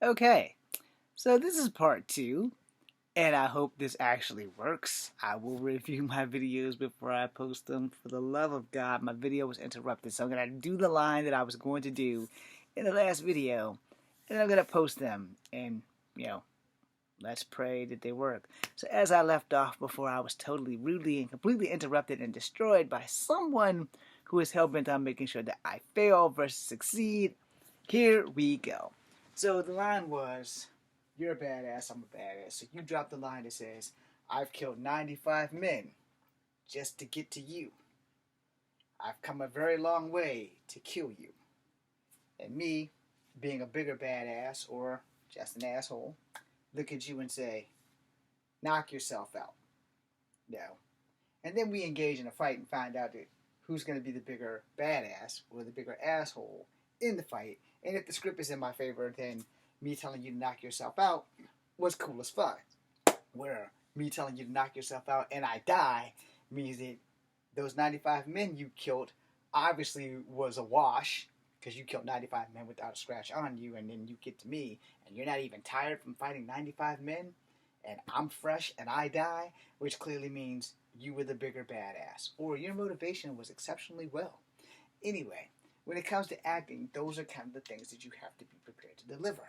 Okay, so this is part two, and I hope this actually works. I will review my videos before I post them. For the love of God, my video was interrupted, so I'm going to do the line that I was going to do in the last video, and I'm going to post them, and, you know, let's pray that they work. So as I left off before, I was totally rudely and completely interrupted and destroyed by someone who is hell-bent on making sure that I fail versus succeed. Here we go. So the line was, you're a badass, I'm a badass. So you drop the line that says, I've killed 95 men just to get to you. I've come a very long way to kill you. And me, being a bigger badass or just an asshole, look at you and say, knock yourself out. No. And then we engage in a fight and find out that who's going to be the bigger badass or the bigger asshole in the fight. And if the script is in my favor, then me telling you to knock yourself out was cool as fuck. Where me telling you to knock yourself out and I die means that those 95 men you killed obviously was a wash, because you killed 95 men without a scratch on you, and then you get to me and you're not even tired from fighting 95 men, and I'm fresh and I die, which clearly means you were the bigger badass, or your motivation was exceptionally well. Anyway, when it comes to acting, those are kind of the things that you have to be prepared to deliver.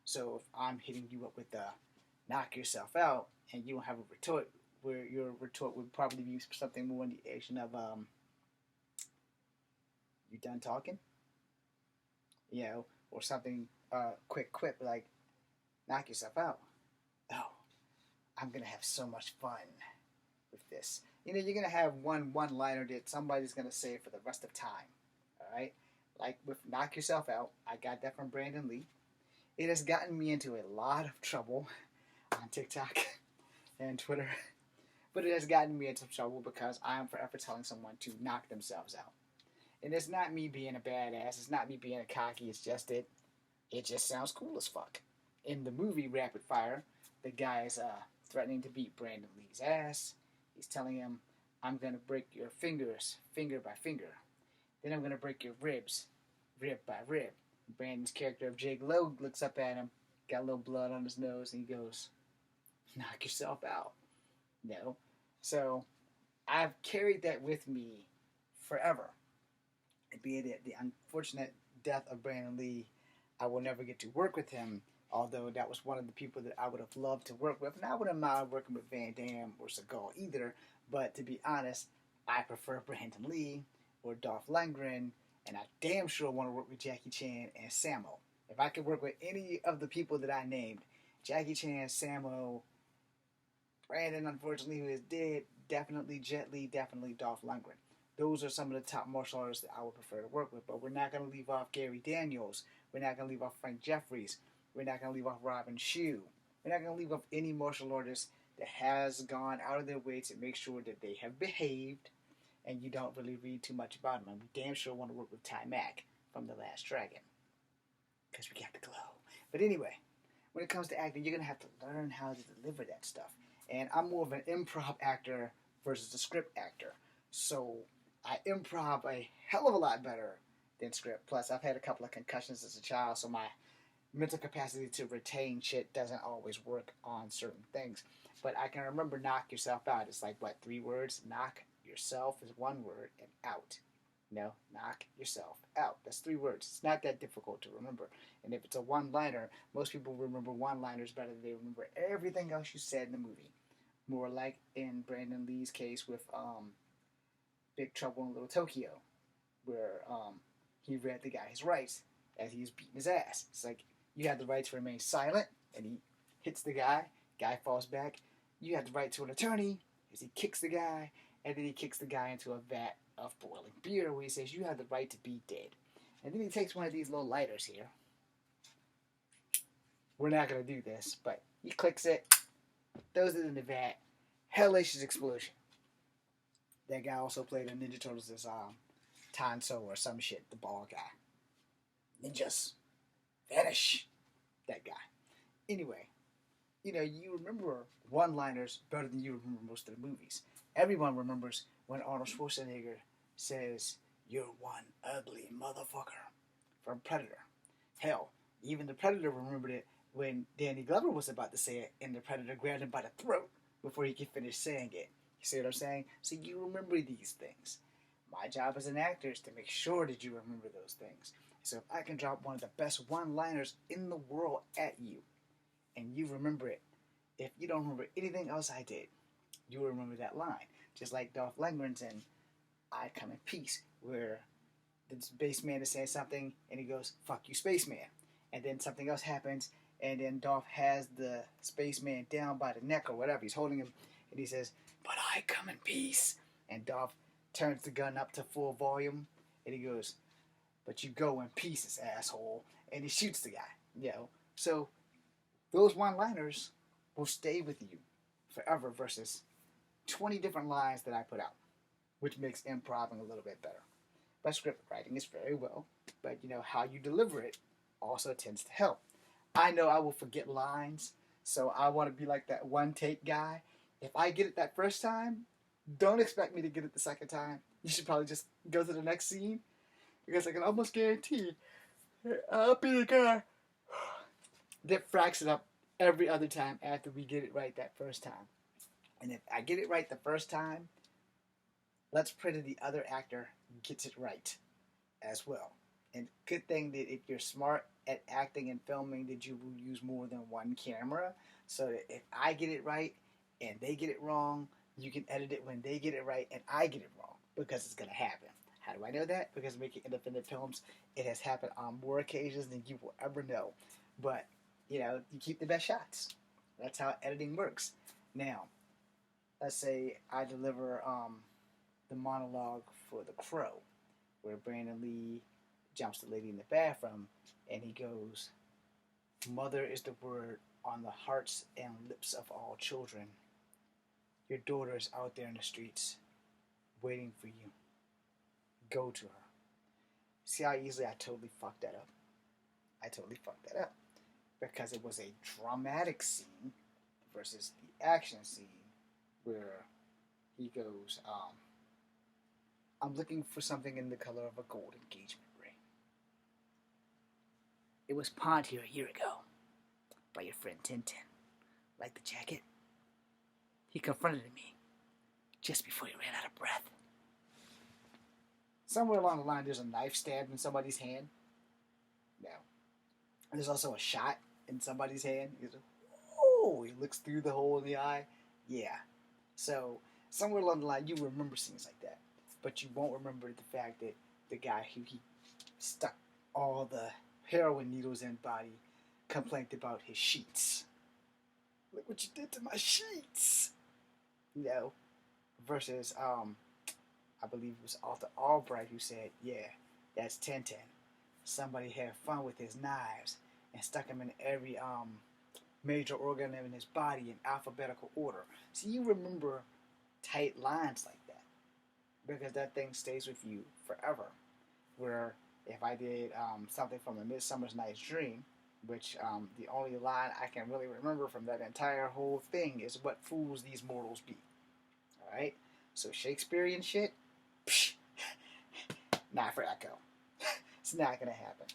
So if I'm hitting you up with the knock yourself out, and you don't have a retort, where your retort would probably be something more in the action of, you done talking? Or something, quick quip like, knock yourself out. Oh, I'm going to have so much fun with this. You're going to have one-liner that somebody's going to say for the rest of time. Alright? Like with knock yourself out, I got that from Brandon Lee. It has gotten me into a lot of trouble on TikTok and Twitter. But it has gotten me into trouble because I am forever telling someone to knock themselves out. And it's not me being a badass, it's not me being a cocky, it's just it just sounds cool as fuck. In the movie Rapid Fire, the guy is threatening to beat Brandon Lee's ass. He's telling him, I'm going to break your fingers, finger by finger. Then I'm going to break your ribs, rib by rib. Brandon's character of Jake Lowe looks up at him, got a little blood on his nose, and he goes, knock yourself out. No. So, I've carried that with me forever. Be it the unfortunate death of Brandon Lee, I will never get to work with him, although that was one of the people that I would have loved to work with. And I wouldn't mind working with Van Damme or Seagal either, but to be honest, I prefer Brandon Lee or Dolph Lundgren, and I damn sure want to work with Jackie Chan and Sammo. If I could work with any of the people that I named, Jackie Chan, Sammo, Brandon, unfortunately, who is dead, definitely Jet Li, definitely Dolph Lundgren. Those are some of the top martial artists that I would prefer to work with. But we're not going to leave off Gary Daniels. We're not going to leave off Frank Jeffries. We're not going to leave off Robin Shue. We're not going to leave off any martial artist that has gone out of their way to make sure that they have behaved and you don't really read too much about them. And we damn sure want to work with Ty Mack from The Last Dragon, because we got the glow. But anyway, when it comes to acting, you're going to have to learn how to deliver that stuff. And I'm more of an improv actor versus a script actor. So I improv a hell of a lot better than script. Plus, I've had a couple of concussions as a child, so my mental capacity to retain shit doesn't always work on certain things. But I can remember knock yourself out. It's like, what, 3 words? Knock yourself is 1 word, and out. Knock yourself out. That's 3 words. It's not that difficult to remember. And if it's a one-liner, most people remember one-liners better than they remember everything else you said in the movie. More like in Brandon Lee's case with Big Trouble in Little Tokyo, where he read the guy his rights as he was beating his ass. It's like, you have the right to remain silent, and he hits the guy falls back. You have the right to an attorney, as he kicks the guy, and then he kicks the guy into a vat of boiling beer, where he says, you have the right to be dead. And then he takes one of these little lighters here. We're not going to do this, but he clicks it, throws it in the vat, hellacious explosion. That guy also played in Ninja Turtles as Tanso or some shit, the bald guy. Ninjas. Vanish. That guy. Anyway, you remember one-liners better than you remember most of the movies. Everyone remembers when Arnold Schwarzenegger says, you're one ugly motherfucker, from Predator. Hell, even the Predator remembered it when Danny Glover was about to say it, and the Predator grabbed him by the throat before he could finish saying it. You see what I'm saying? So you remember these things. My job as an actor is to make sure that you remember those things. So if I can drop one of the best one-liners in the world at you, and you remember it, if you don't remember anything else I did, you remember that line. Just like Dolph Lundgren's in I Come in Peace, where the spaceman is saying something, and he goes, "Fuck you, spaceman." And then something else happens, and then Dolph has the spaceman down by the neck or whatever. He's holding him, and he says, "But I come in peace." And Dolph turns the gun up to full volume, and he goes, "But you go in pieces, asshole." And he shoots the guy. So those one-liners will stay with you forever versus 20 different lines that I put out, which makes improving a little bit better. But script writing is very well, but how you deliver it also tends to help. I know I will forget lines, so I want to be like that one take guy. If I get it that first time, don't expect me to get it the second time. You should probably just go to the next scene, because I can almost guarantee I'll be the guy that fracks it up every other time after we get it right that first time. And if I get it right the first time, let's pray that the other actor gets it right as well. And good thing that if you're smart at acting and filming, that you will use more than one camera, so that if I get it right and they get it wrong, you can edit it when they get it right and I get it wrong, because it's going to happen. How do I know that? Because making independent films, it has happened on more occasions than you will ever know. But, you keep the best shots. That's how editing works. Now, let's say I deliver the monologue for The Crow, where Brandon Lee jumps the lady in the bathroom, and he goes, "Mother is the word on the hearts and lips of all children. Your daughter is out there in the streets, waiting for you. Go to her." See how easily I totally fucked that up? Because it was a dramatic scene versus the action scene where he goes, "I'm looking for something in the color of a gold engagement ring. It was pawned here a year ago by your friend Tintin. Like the jacket? He confronted me just before he ran out of breath." Somewhere along the line, there's a knife stabbed in somebody's hand. No. And there's also a shot in somebody's hand. He goes, "Oh!" He looks through the hole in the eye. Yeah. So, somewhere along the line, you remember scenes like that. But you won't remember the fact that the guy who he stuck all the heroin needles in body complained about his sheets. "Look what you did to my sheets!" Versus, I believe it was Arthur Albright who said, "Yeah, that's Tintin. Somebody had fun with his knives and stuck him in every major organ in his body in alphabetical order." So you remember tight lines like that, because that thing stays with you forever. Where if I did something from A Midsummer Night's Dream, which the only line I can really remember from that entire whole thing is, "What fools these mortals be." Alright? So Shakespearean shit, psh, not for Echo. It's not going to happen.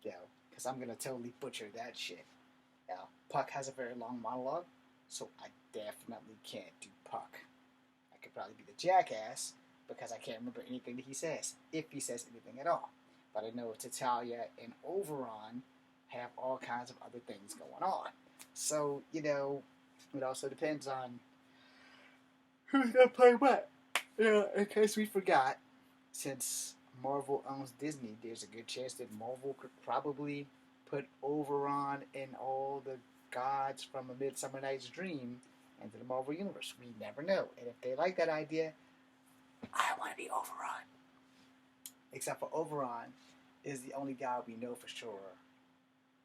Because I'm going to totally butcher that shit. Puck has a very long monologue, so I definitely can't do Puck. I could probably be the jackass, because I can't remember anything that he says, if he says anything at all. But I know Tatalia and Oberon have all kinds of other things going on. So, it also depends on who's going to play what. In case we forgot, since Marvel owns Disney, there's a good chance that Marvel could probably put Oberon and all the gods from A Midsummer Night's Dream into the Marvel Universe. We never know. And if they like that idea, I want to be Oberon. Except for Oberon is the only god we know for sure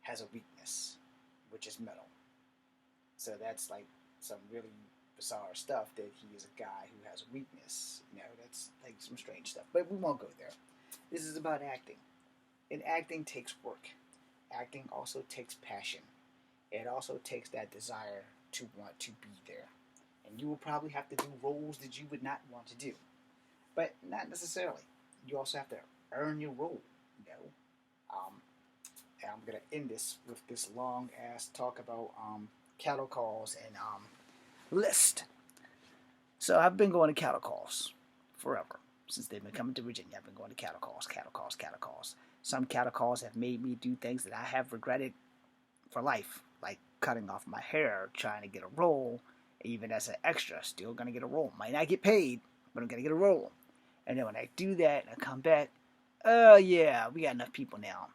has a weakness, which is metal. So that's like some really bizarre stuff, that he is a guy who has a weakness. That's like some strange stuff. But we won't go there. This is about acting. And acting takes work. Acting also takes passion. It also takes that desire to want to be there. And you will probably have to do roles that you would not want to do. But not necessarily. You also have to earn your role, And I'm gonna end this with this long ass talk about cattle calls and list. So I've been going to cattle calls forever. Since they've been coming to Virginia, I've been going to cattle calls, cattle calls, cattle calls. Some cattle calls have made me do things that I have regretted for life, like cutting off my hair, trying to get a role, even as an extra, still gonna get a role. Might not get paid, but I'm gonna get a role. And then when I do that and I come back, oh yeah, we got enough people now.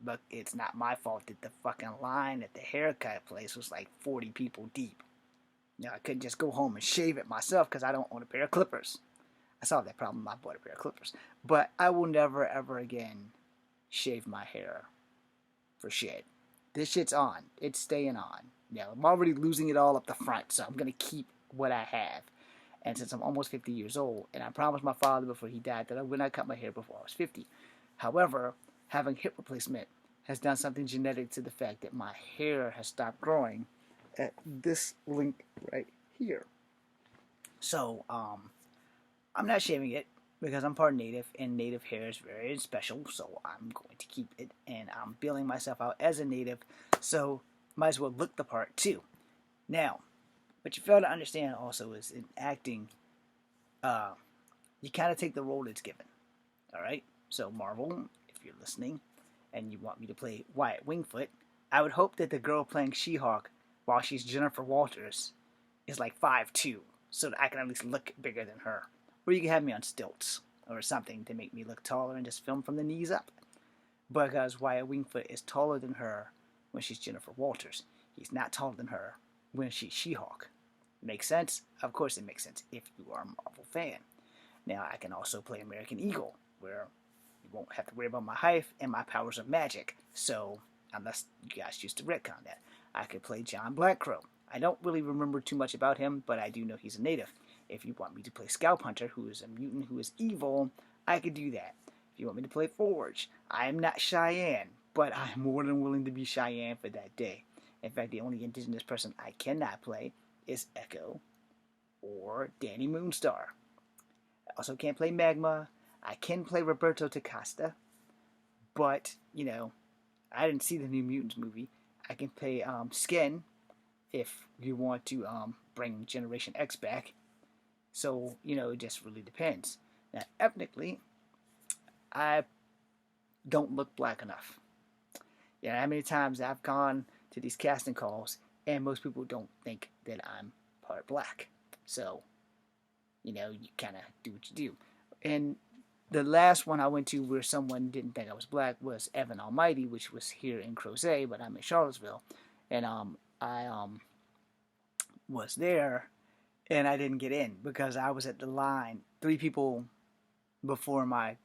But it's not my fault that the fucking line at the haircut place was like 40 people deep. You know, I couldn't just go home and shave it myself because I don't own a pair of clippers. I solved that problem. I bought a pair of clippers. But I will never, ever again shave my hair for shit. This shit's on. It's staying on. Yeah, I'm already losing it all up the front, so I'm going to keep what I have. And since I'm almost 50 years old, and I promised my father before he died that I would not cut my hair before I was 50. However, having hip replacement has done something genetic to the fact that my hair has stopped growing at this length right here. So, I'm not shaving it because I'm part native, and native hair is very special, so I'm going to keep it, and I'm billing myself out as a native, so might as well look the part too. Now, what you fail to understand also is in acting, you kind of take the role that's given. Alright? So Marvel, if you're listening, and you want me to play Wyatt Wingfoot, I would hope that the girl playing She-Hulk, while she's Jennifer Walters, is like 5'2", so that I can at least look bigger than her. Or you can have me on stilts, or something to make me look taller and just film from the knees up. Because Wyatt Wingfoot is taller than her when she's Jennifer Walters. He's not taller than her when she's She-Hulk. Makes sense? Of course it makes sense if you are a Marvel fan. Now I can also play American Eagle, where you won't have to worry about my height and my powers of magic. So, unless you guys choose to retcon that, I could play John Blackcrow. I don't really remember too much about him, but I do know he's a native. If you want me to play Scalp Hunter, who is a mutant who is evil, I could do that. If you want me to play Forge, I am not Cheyenne, but I'm more than willing to be Cheyenne for that day. In fact, the only indigenous person I cannot play is Echo or Danny Moonstar. I also can't play Magma. I can play Roberto Tacasta, but, you know, I didn't see the New Mutants movie. I can play Skin if you want to bring Generation X back. So, you know, it just really depends. Now, ethnically, I don't look black enough. You know how many times I've gone to these casting calls and most people don't think that I'm part black. So, you know, you kind of do what you do. And the last one I went to where someone didn't think I was black was Evan Almighty, which was here in Crozet, but I'm in Charlottesville. And I was there, and I didn't get in because I was at the line 3 people before my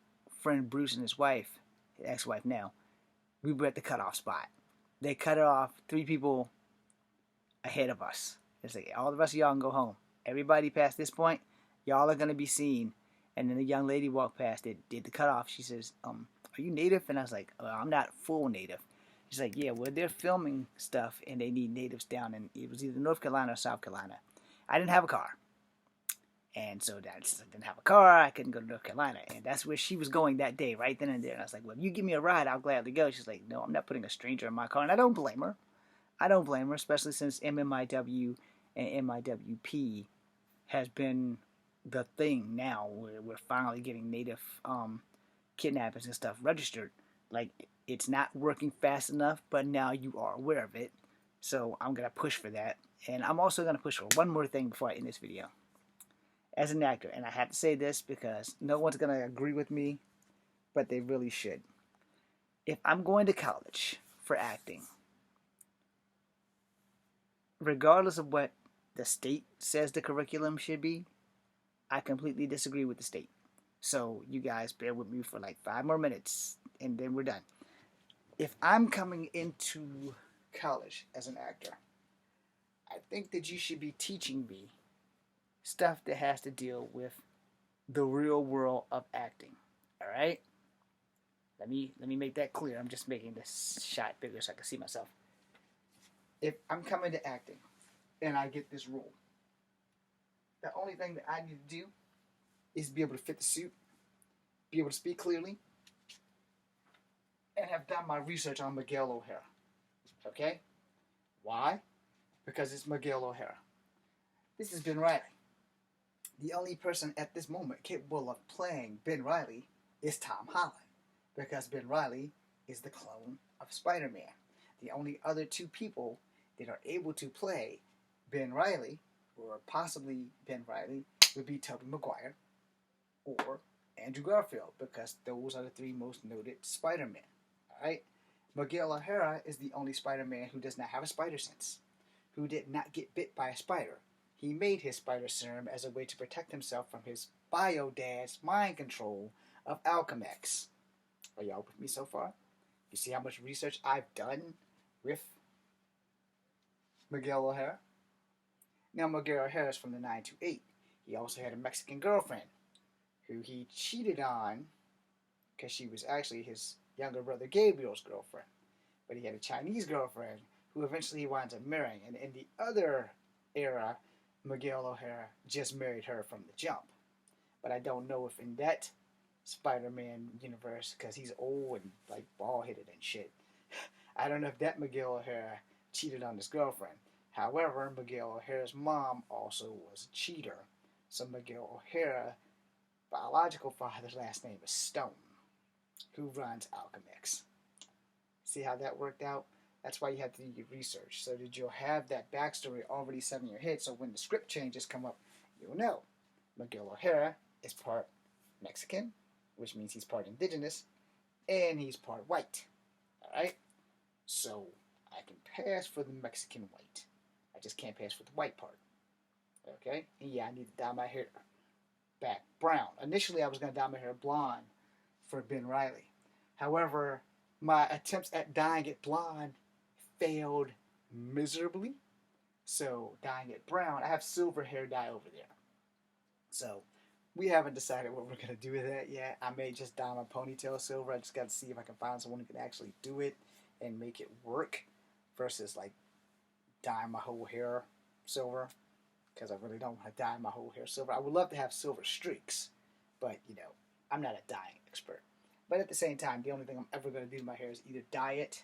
friend Bruce and his wife, his ex-wife now. We were at the cutoff spot. They cut it off 3 people ahead of us. It's like, all the rest of y'all can go home. Everybody past this point, y'all are going to be seen. And then the young lady walked past, did the cutoff. She says, are you native? And I was like, I'm not full native. She's like, yeah, well, they're filming stuff, and they need natives down in, it was either North Carolina or South Carolina. I didn't have a car. And so I didn't have a car, I couldn't go to North Carolina. And that's where she was going that day, right then and there. And I was like, well, if you give me a ride, I'll gladly go. She's like, no, I'm not putting a stranger in my car. And I don't blame her. I don't blame her, especially since MMIW and MIWP has been the thing now where we're finally getting native kidnappings and stuff registered. Like, it's not working fast enough, but now you are aware of it. So I'm going to push for that. And I'm also going to push for one more thing before I end this video. As an actor, and I have to say this because no one's going to agree with me, but they really should. If I'm going to college for acting, regardless of what the state says the curriculum should be, I completely disagree with the state. So you guys bear with me for like 5 more minutes, and then we're done. If I'm coming into college as an actor, I think that you should be teaching me stuff that has to deal with the real world of acting. Alright? Let me make that clear. I'm just making this shot bigger so I can see myself. If I'm coming to acting and I get this role, the only thing that I need to do is be able to fit the suit, be able to speak clearly, and have done my research on Miguel O'Hara. Okay? Why? Because it's Miguel O'Hara. This is Ben Reilly. The only person at this moment capable of playing Ben Reilly is Tom Holland, because Ben Reilly is the clone of Spider-Man. The only other two people that are able to play Ben Reilly, or possibly Ben Reilly, would be Tobey Maguire or Andrew Garfield, because those are the three most noted Spider-Men. Alright? Miguel O'Hara is the only Spider-Man who does not have a spider sense, who did not get bit by a spider. He made his spider serum as a way to protect himself from his bio-dad's mind control of Alchemax. Are y'all with me so far? You see how much research I've done with Miguel O'Hara? Now, Miguel O'Hara is from the 928. He also had a Mexican girlfriend who he cheated on because she was actually his younger brother Gabriel's girlfriend. But he had a Chinese girlfriend who eventually he winds up marrying. And in the other era, Miguel O'Hara just married her from the jump. But I don't know if in that Spider-Man universe, because he's old and like bald-headed and shit, I don't know if that Miguel O'Hara cheated on his girlfriend. However, Miguel O'Hara's mom also was a cheater. So Miguel O'Hara, biological father's last name is Stone, who runs Alchemax. See how that worked out? That's why you have to do your research, so that you'll have that backstory already set in your head, so when the script changes come up, you'll know. Miguel O'Hara is part Mexican, which means he's part indigenous, and he's part white. Alright? So, I can pass for the Mexican white. I just can't pass for the white part. Okay? And yeah, I need to dye my hair back brown. Initially, I was going to dye my hair blonde for Ben Reilly. However, my attempts at dyeing it blonde failed miserably. So, dyeing it brown, I have silver hair dye over there. So, we haven't decided what we're going to do with that yet. I may just dye my ponytail silver. I just got to see if I can find someone who can actually do it and make it work versus like dyeing my whole hair silver, because I really don't want to dye my whole hair silver. I would love to have silver streaks, but you know, I'm not a dyeing expert. But at the same time, the only thing I'm ever going to do to my hair is either dye it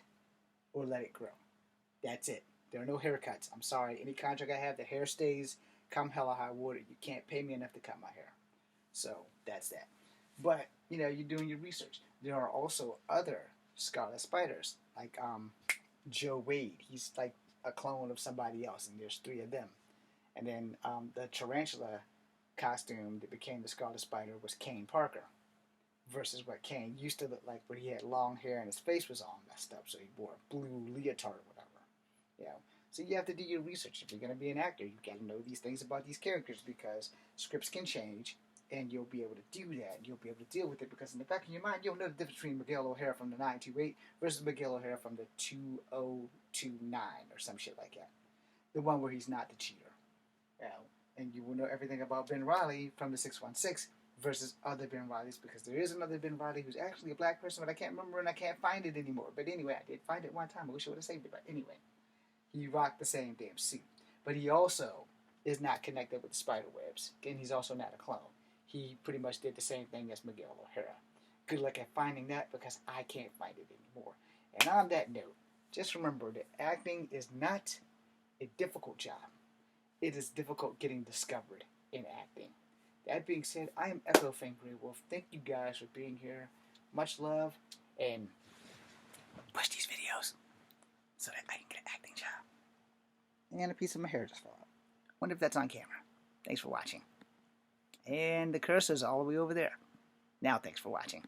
or let it grow. That's it. There are no haircuts. I'm sorry. Any contract I have, the hair stays. Come hell or high water, you can't pay me enough to cut my hair. So that's that. But you know, you're doing your research. There are also other Scarlet Spiders, like Joe Wade. He's like a clone of somebody else, and there's three of them. And then the tarantula costume that became the Scarlet Spider was Kane Parker, versus what Kane used to look like, where he had long hair and his face was all messed up, so he wore a blue leotard or whatever. You know, so you have to do your research. If you're going to be an actor, you've got to know these things about these characters, because scripts can change, and you'll be able to do that. You'll be able to deal with it, because in the back of your mind, you'll know the difference between Miguel O'Hara from the 928 versus Miguel O'Hara from the 2029 or some shit like that. The one where he's not the cheater. You know, and you will know everything about Ben Reilly from the 616 versus other Ben Reileys, because there is another Ben Reilly who's actually a black person, but I can't remember and I can't find it anymore. But anyway, I did find it one time. I wish I would have saved it. But anyway, he rocked the same damn suit. But he also is not connected with the spider webs. And he's also not a clone. He pretty much did the same thing as Miguel O'Hara. Good luck at finding that, because I can't find it anymore. And on that note, just remember that acting is not a difficult job. It is difficult getting discovered in acting. That being said, I am Echo Fangry Wolf. Thank you guys for being here. Much love, and push these videos so that I can get an acting job. And a piece of my hair just fell out. Wonder if that's on camera. Thanks for watching. And the cursor's all the way over there. Now thanks for watching.